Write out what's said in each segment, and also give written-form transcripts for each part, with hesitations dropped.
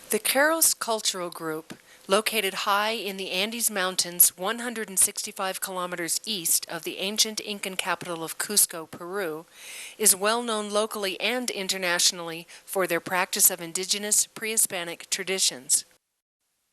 The Queros Cultural Group, located high in the Andes Mountains 165 kilometers east of the ancient Incan capital of Cusco, Peru, is well known locally and internationally for their practice of indigenous pre-Hispanic traditions.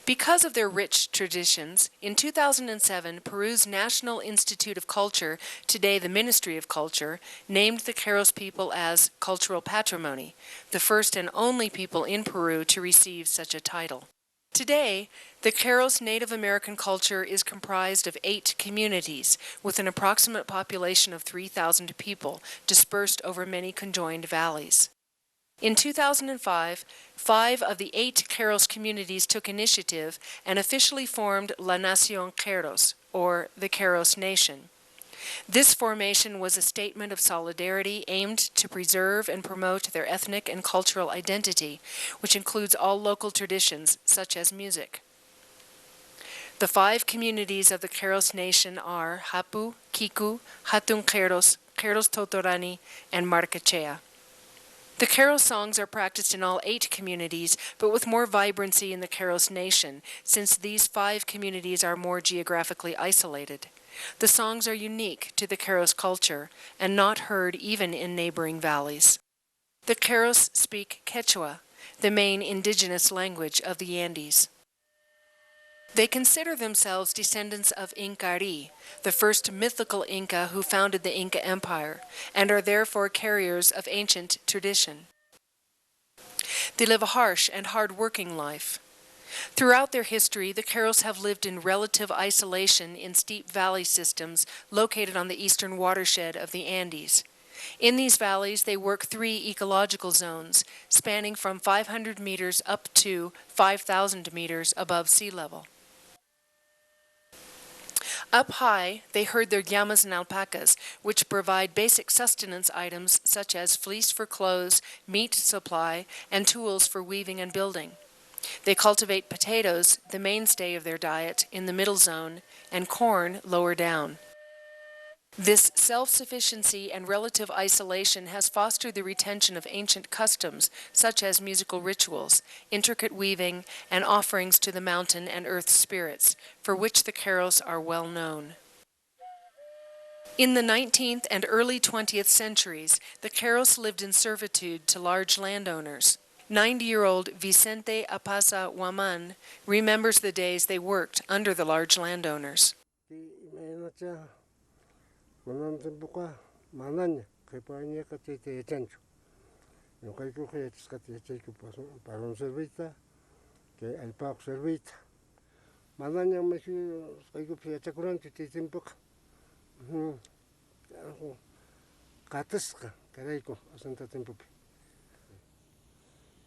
Because of their rich traditions, in 2007, Peru's National Institute of Culture, today the Ministry of Culture, named the Queros people as Cultural Patrimony, the first and only people in Peru to receive such a title. Today, the Queros Native American culture is comprised of 8 communities, with an approximate population of 3,000 people, dispersed over many conjoined valleys. In 2005, 5 of the 8 Queros communities took initiative and officially formed La Nación Queros, or the Queros Nation. This formation was a statement of solidarity aimed to preserve and promote their ethnic and cultural identity, which includes all local traditions, such as music. The 5 communities of the Queros Nation are Hapu, Kiku, Hatun Queros, Queros Totorani, and Marcachea. The Queros songs are practiced in all 8 communities, but with more vibrancy in the Queros Nation, since these 5 communities are more geographically isolated. The songs are unique to the Queros culture and not heard even in neighboring valleys. The Queros speak Quechua, the main indigenous language of the Andes. They consider themselves descendants of Inkari, the first mythical Inca who founded the Inca Empire, and are therefore carriers of ancient tradition. They live a harsh and hard-working life. Throughout their history, the Queros have lived in relative isolation in steep valley systems located on the eastern watershed of the Andes. In these valleys, they work 3 ecological zones, spanning from 500 meters up to 5,000 meters above sea level. Up high, they herd their llamas and alpacas, which provide basic sustenance items such as fleece for clothes, meat supply, and tools for weaving and building. They cultivate potatoes, the mainstay of their diet, in the middle zone, and corn lower down. This self-sufficiency and relative isolation has fostered the retention of ancient customs, such as musical rituals, intricate weaving, and offerings to the mountain and earth spirits, for which the Queros are well known. In the 19th and early 20th centuries, the Queros lived in servitude to large landowners. 90-year-old Vicente Apasa Waman remembers the days they worked under the large landowners. Kunan tempo ka mananya kay paanya ka tete chancho no kay ko kay tiskati cheiko para un servita que el pago servita mananya me kay ko pia chakuran tete tempo ka kataska kay ko asanta tempo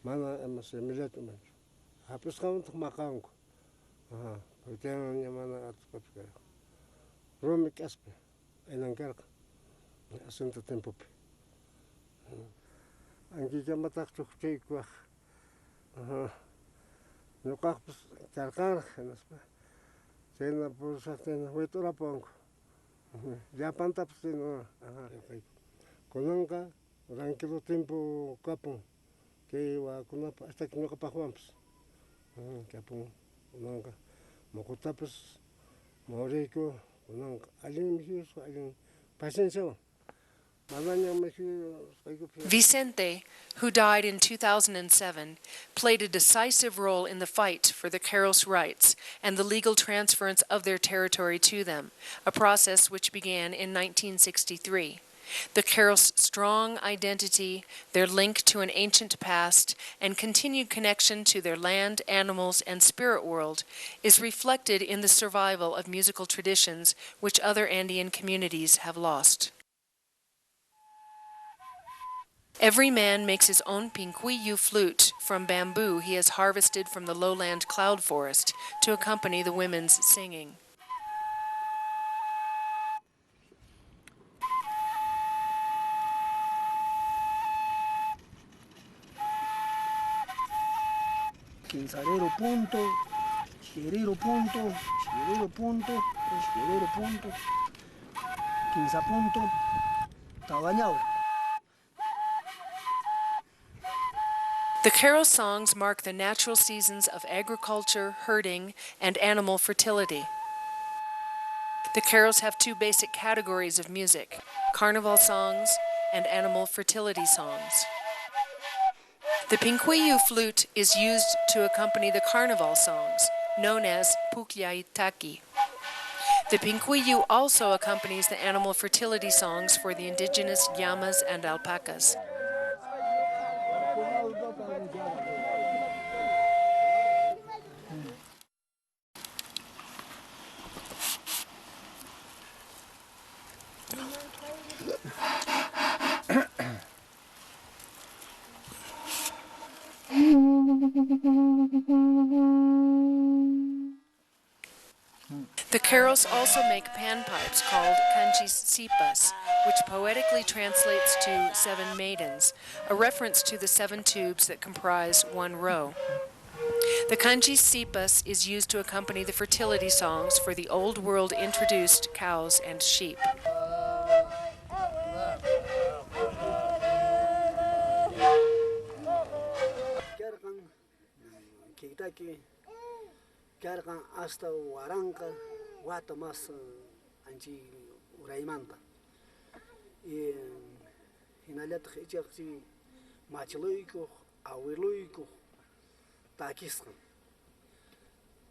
mana mas milet man hapus ka untuk makan ko porque mana atko ka romik aspe enangkerka asunto tempo angi jamatak chukchikwa no kapus karkar naspa sena pusatena wetora pongo ya panta pusino konanga rankido tempo kapon que wa kunapa hasta que no kapahwamps kapon konanga mokotapus moreko Vicente, who died in 2007, played a decisive role in the fight for the Queros' rights and the legal transference of their territory to them, a process which began in 1963. The carols' strong identity, their link to an ancient past, and continued connection to their land, animals, and spirit world is reflected in the survival of musical traditions which other Andean communities have lost. Every man makes his own pincuillo flute from bamboo he has harvested from the lowland cloud forest to accompany the women's singing. Quinzarero punto, xerero punto, xerero punto, xerero punto, quinza punto, tabañao. The carol songs mark the natural seasons of agriculture, herding, and animal fertility. The carols have two basic categories of music: carnival songs and animal fertility songs. The pincuillo flute is used to accompany the carnival songs, known as Puklay Taki. The pincuillo also accompanies the animal fertility songs for the indigenous llamas and alpacas. The carols also make panpipes called sipas, which poetically translates to 7 maidens, a reference to the 7 tubes that comprise one row. The sipas is used to accompany the fertility songs for the Old World introduced cows and sheep. Cargan hasta Huaranca, Guatamas, Anchi Uraimanta. Y en Alet Hijaxi, Machiluico, Awiluico, Takiscan.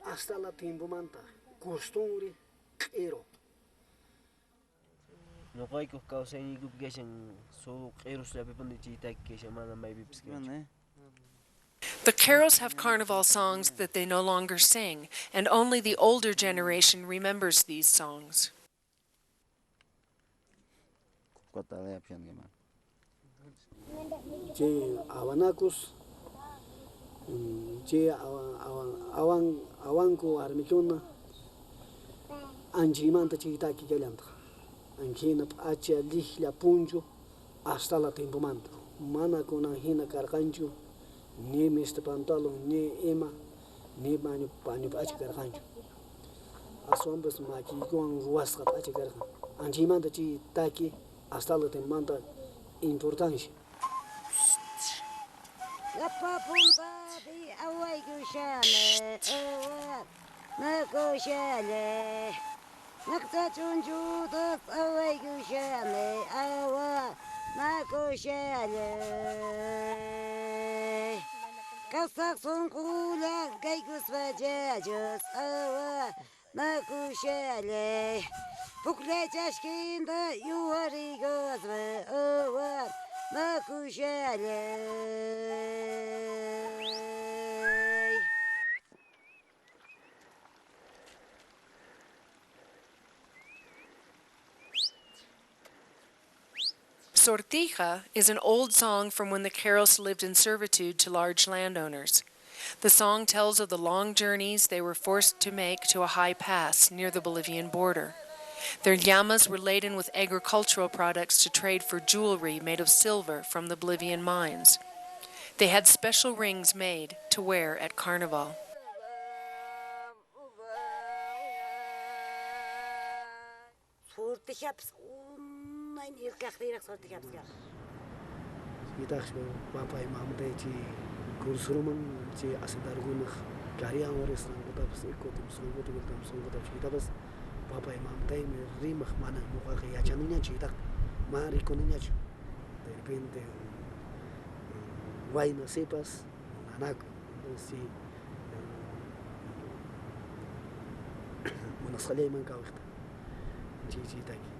Hasta la Timbumanta, costumbre, ero. No hay que causar ni que sean solo eros la pepa de chita que se llama maybe pisque. The carols have carnival songs that they no longer sing, and only the older generation remembers these songs. Che Awanacus, Che Awanco Armicuna, Anjimanta Chitaki Galanta, Anjina Acha Lihla Punjo, hasta la Timbumanta, Mana con Anjina Cargancho. Ni Mr. Pantalo, ni Emma, ni Panu Achikarhanjo. As ombres maki con ruascat Achikarhan. Anjimanta chi taki hasta la temanta importancia. La papumba di away gushale, nakushale. Naktajunju das away gushale, awa, nakushale. Kasak son kula, gaigus vajajos, awa, nakushale. Pukle chashkinda, you are rigos, awa, nakushale. Sortija is an old song from when the carols lived in servitude to large landowners. The song tells of the long journeys they were forced to make to a high pass near the Bolivian border. Their llamas were laden with agricultural products to trade for jewelry made of silver from the Bolivian mines. They had special rings made to wear at Carnival. Papai mamde ci kursuruman ci asidargunah karian waris nangkutabs ikotim sungkutum sungkutab citabas papai mamde rimah mana muka kayacaninya citak mari koninya ci de repente vaina sepas nanaku si munas khalay man kawta ci taki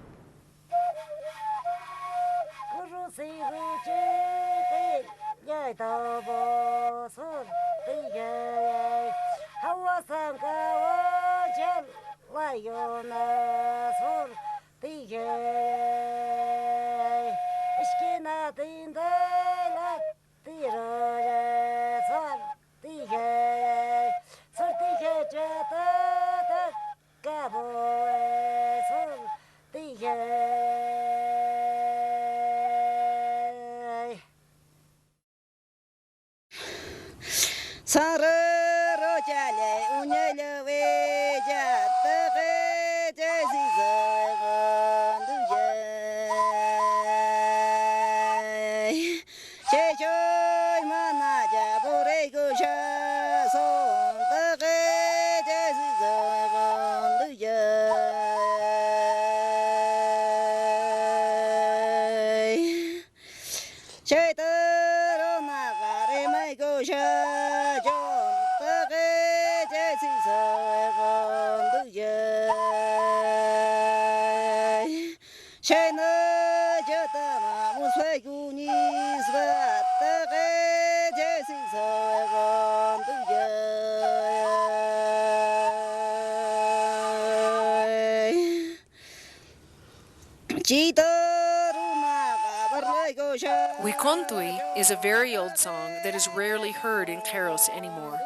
Wikontui is a very old song that is rarely heard in Caros anymore.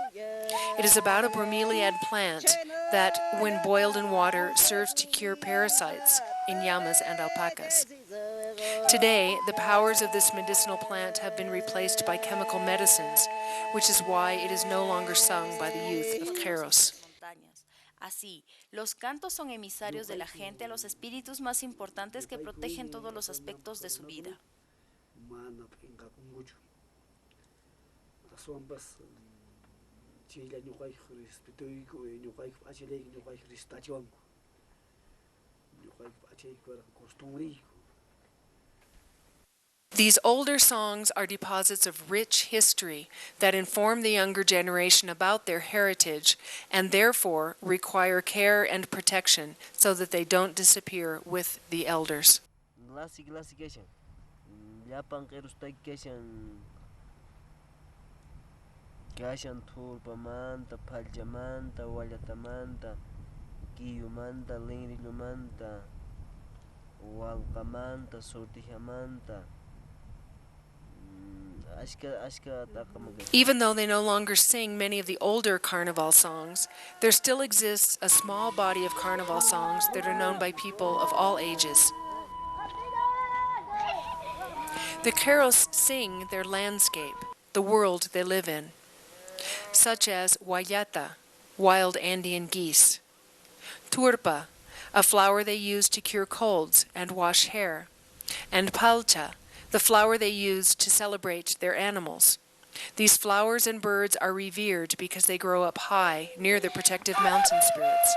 It is about a bromeliad plant that, when boiled in water, serves to cure parasites in llamas and alpacas. Today, the powers of this medicinal plant have been replaced by chemical medicines, which is why it is no longer sung by the youth of Caros. Así, los cantos son emisarios de la gente a los espíritus más importantes que protegen todos los aspectos de su vida. These older songs are deposits of rich history that inform the younger generation about their heritage and therefore require care and protection so that they don't disappear with the elders. Gashan tulpamanta, paljamanta, wallatamanta, kiyumanta, lingrilumanta, walqamanta, sortijamanta. Even though they no longer sing many of the older carnival songs, there still exists a small body of carnival songs that are known by people of all ages. The Caros sing their landscape, the world they live in, such as Wayata, wild Andean geese, Turpa, a flower they use to cure colds and wash hair, and Palcha, the flower they use to celebrate their animals. These flowers and birds are revered because they grow up high near the protective mountain spirits.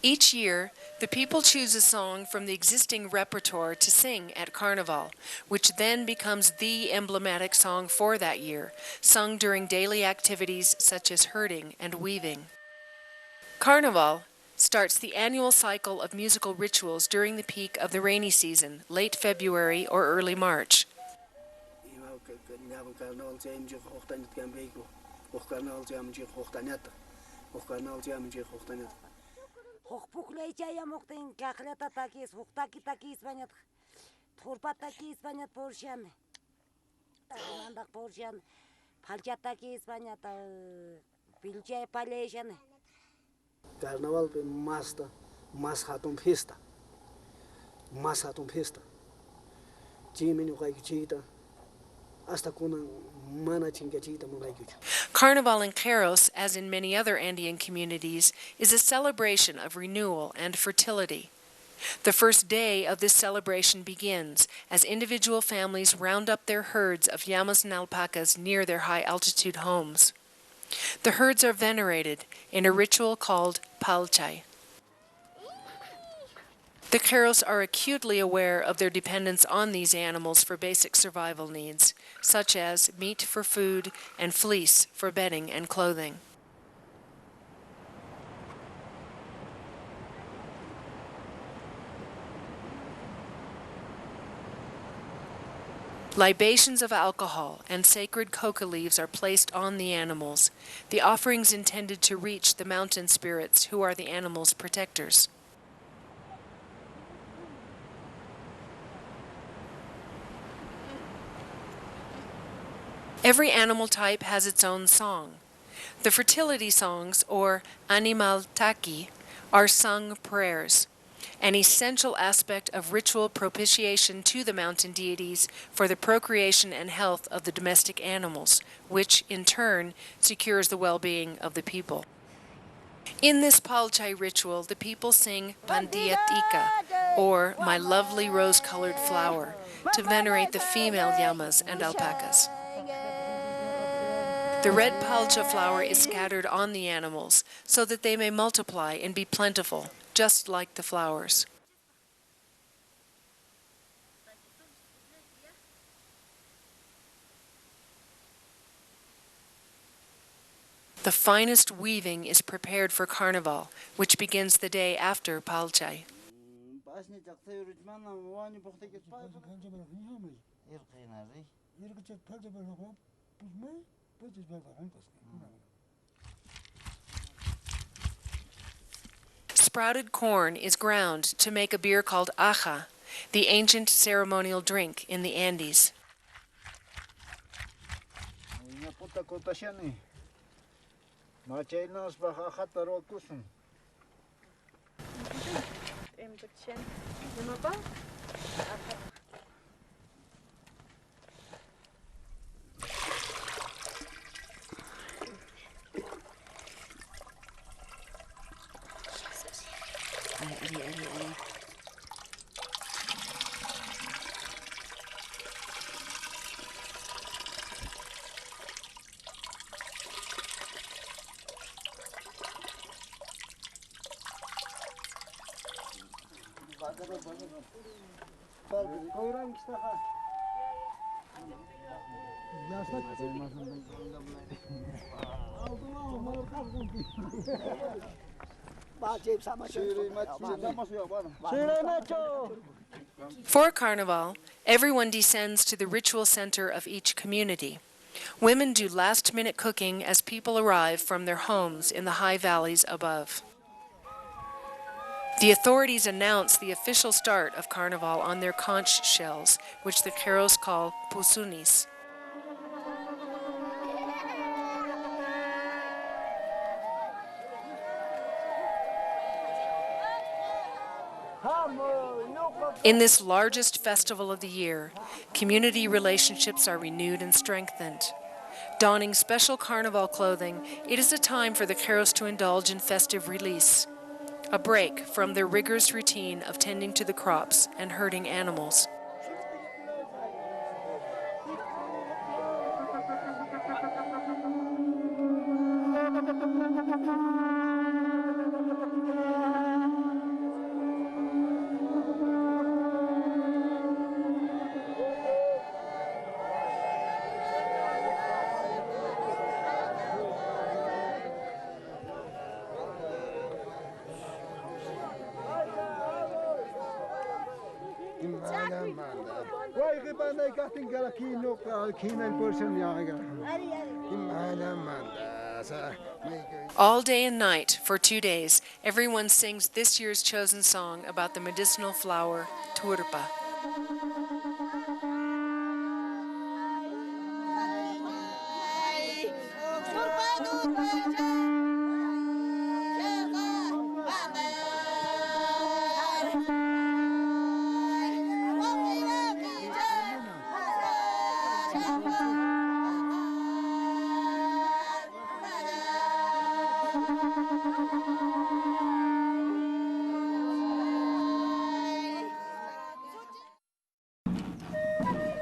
Each year, the people choose a song from the existing repertoire to sing at Carnival, which then becomes the emblematic song for that year, sung during daily activities such as herding and weaving. Carnival starts the annual cycle of musical rituals during the peak of the rainy season, late February or early March. Carnaval más hatun fiesta. Carnival in Caros, as in many other Andean communities, is a celebration of renewal and fertility. The first day of this celebration begins as individual families round up their herds of llamas and alpacas near their high-altitude homes. The herds are venerated in a ritual called palchay. The Keros are acutely aware of their dependence on these animals for basic survival needs, such as meat for food and fleece for bedding and clothing. Libations of alcohol and sacred coca leaves are placed on the animals, the offerings intended to reach the mountain spirits who are the animals' protectors. Every animal type has its own song. The fertility songs, or animal Taki, are sung prayers, an essential aspect of ritual propitiation to the mountain deities for the procreation and health of the domestic animals, which, in turn, secures the well-being of the people. In this Palchai ritual, the people sing Pandiatika, or My Lovely Rose-Colored Flower, to venerate the female llamas and alpacas. The red palcha flower is scattered on the animals so that they may multiply and be plentiful, just like the flowers. The finest weaving is prepared for Carnival, which begins the day after Palchai. Sprouted corn is ground to make a beer called aja, the ancient ceremonial drink in the Andes. For Carnival, everyone descends to the ritual center of each community. Women do last-minute cooking as people arrive from their homes in the high valleys above. The authorities announce the official start of Carnival on their conch shells, which the Keros call pusunis. In this largest festival of the year, community relationships are renewed and strengthened. Donning special Carnival clothing, it is a time for the Keros to indulge in festive release, a break from their rigorous routine of tending to the crops and herding animals. All day and night, for 2 days, everyone sings this year's chosen song about the medicinal flower, turpa.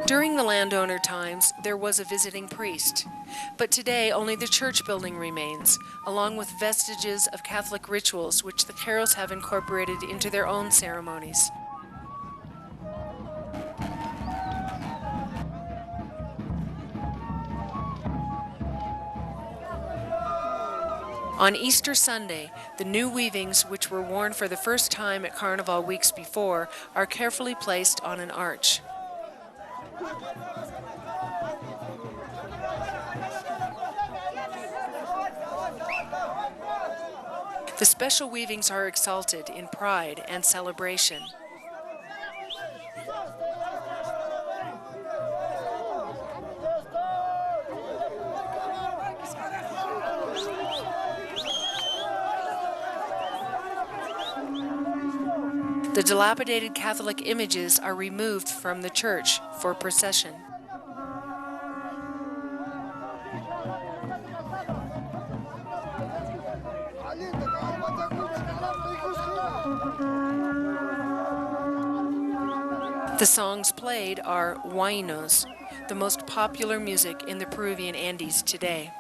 During the landowner times, there was a visiting priest, but today only the church building remains, along with vestiges of Catholic rituals which the Carols have incorporated into their own ceremonies. On Easter Sunday, the new weavings, which were worn for the first time at Carnival weeks before, are carefully placed on an arch. The special weavings are exalted in pride and celebration. The dilapidated Catholic images are removed from the church for procession. The songs played are huaynos, the most popular music in the Peruvian Andes today.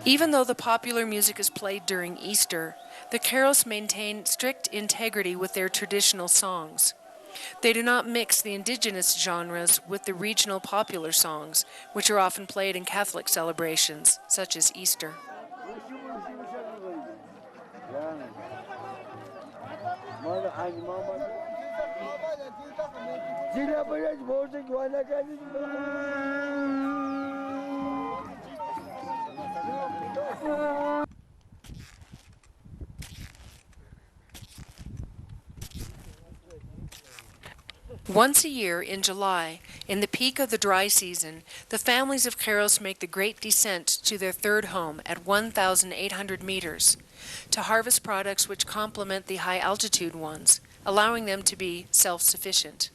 Even though the popular music is played during Easter, the Carols maintain strict integrity with their traditional songs. They do not mix the indigenous genres with the regional popular songs, which are often played in Catholic celebrations, such as Easter. Once a year, in July, in the peak of the dry season, the families of Carols make the great descent to their third home at 1,800 meters to harvest products which complement the high-altitude ones, allowing them to be self-sufficient.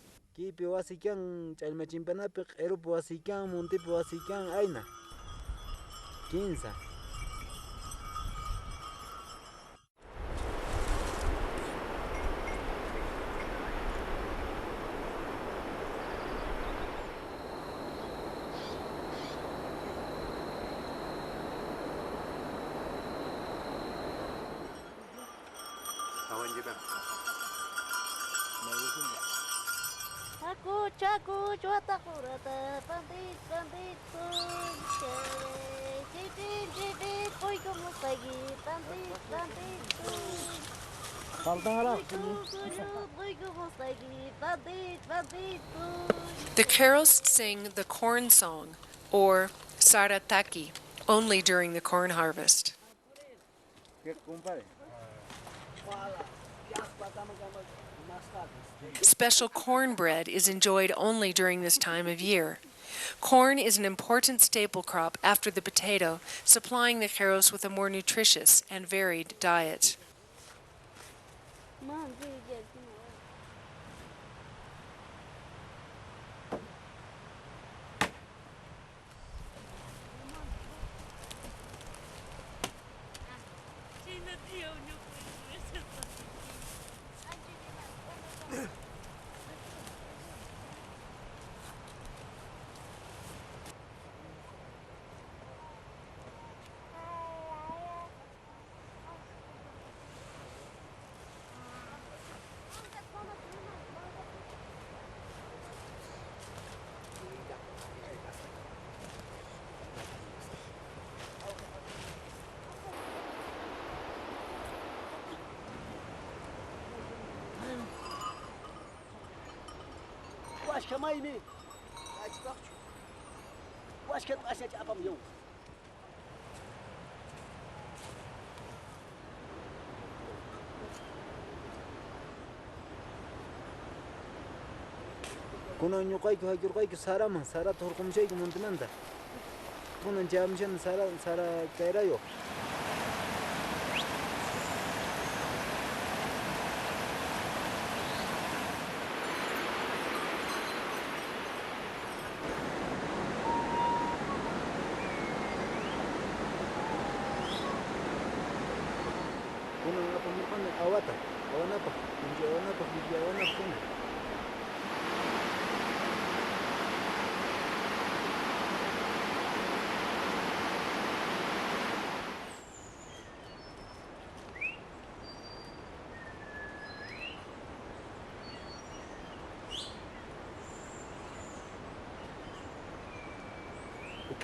Chaku cuata kurata pandit pandit pun cere cicit koi kamu pagi pandit pandit pun koi kamu pagi pandit pandit pun. The Carols sing the corn song, or Taki, only during the corn harvest. Special cornbread is enjoyed only during this time of year. Corn is an important staple crop after the potato, supplying the Carols with a more nutritious and varied diet. Kuno nyukai ku hakirukai ku sara man sara torkumshay ku muntinanda. Kuno jamshan sara kairayo. awata, awanapa, kunji awanapa, kunji awanapa kuna.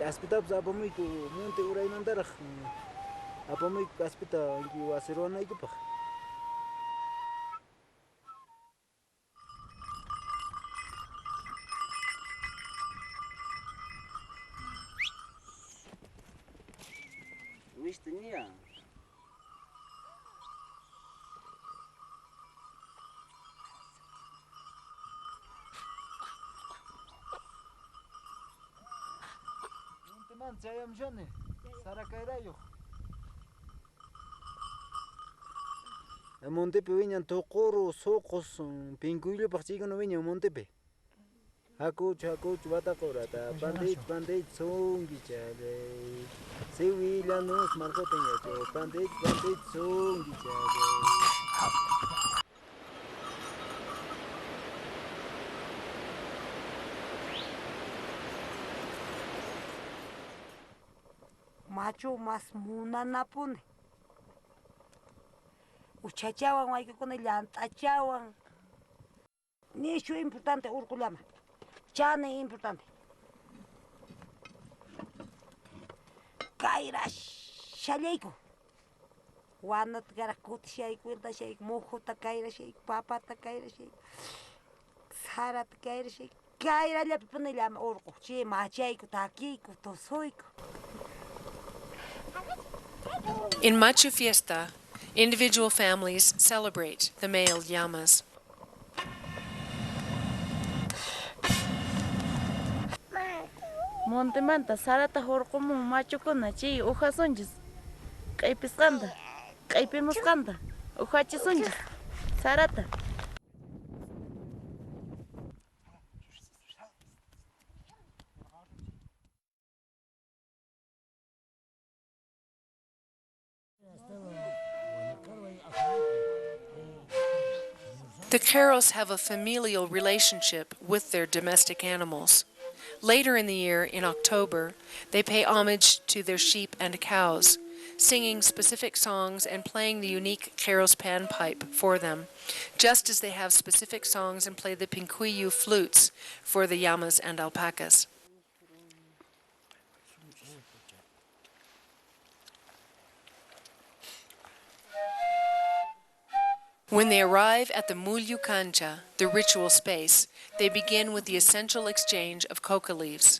Kaspita apamay ko monte uray nandarak. Apamay kaspita ngi wasirona ikupah. Wis niya. Man saya mjane sara kairayo monte pe viñan tokoro sokos pinguillo pachigono viña monte pe haku bata korata bandit songi chale se vilanos marco tenga to bandit songi chale macho mas munana pune. Uchachawan hay con el antachawan. Ni eso es importante urkulama. Chane es importante. Kaira shaleiko. Wana tagara kut shaik wilda shaik mojo ta kaira shaik papa ta kaira shaik. Sara ta kaira shaik. Kaira la pune la urku. Che machaiko Taki ko tosoiko. In Machu Fiesta, individual families celebrate the male llamas. Montemanta sarata horqomun machukuna chi uhasunchis kaypisqanta kaypimusqanta uhachisunchis sarata. The Caros have a familial relationship with their domestic animals. Later in the year, in October, they pay homage to their sheep and cows, singing specific songs and playing the unique Caros panpipe for them, just as they have specific songs and play the pincuyu flutes for the llamas and alpacas. When they arrive at the Mulyu Cancha, the ritual space, they begin with the essential exchange of coca leaves.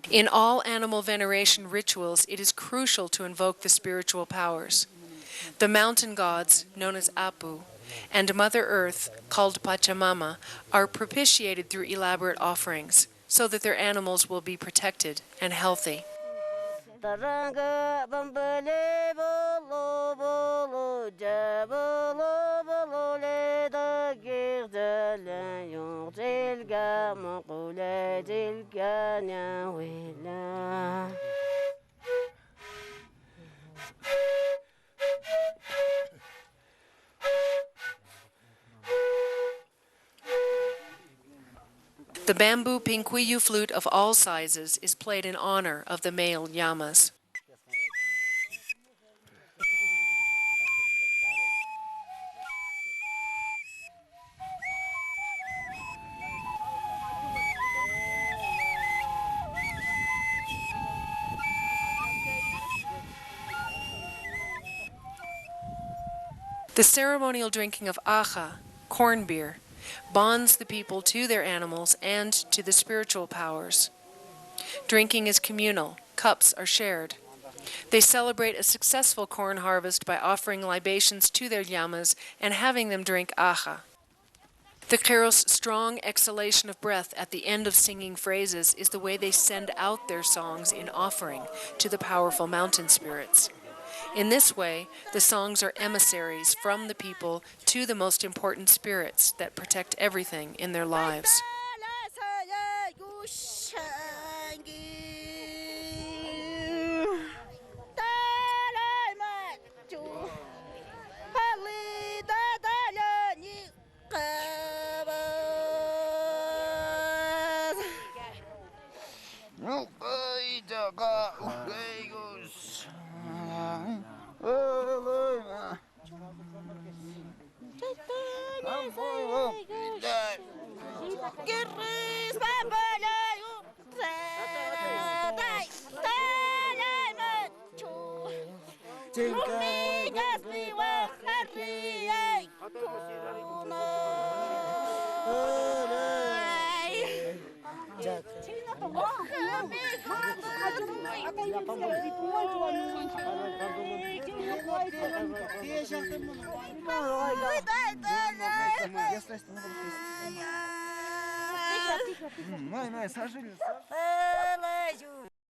In all animal veneration rituals, it is crucial to invoke the spiritual powers. The mountain gods, known as Apu, and Mother Earth, called Pachamama, are propitiated through elaborate offerings, so that their animals will be protected and healthy. Taranga bambale bolo bolo jabolo bolo le da girda la yordel ga maqula del gana wela. The bamboo pincuyu flute of all sizes is played in honor of the male llamas. The ceremonial drinking of aja, corn beer, bonds the people to their animals and to the spiritual powers. Drinking is communal, cups are shared. They celebrate a successful corn harvest by offering libations to their llamas and having them drink aja. The Caros' strong exhalation of breath at the end of singing phrases is the way they send out their songs in offering to the powerful mountain spirits. In this way, the songs are emissaries from the people to the most important spirits that protect everything in their lives. Май, сожили.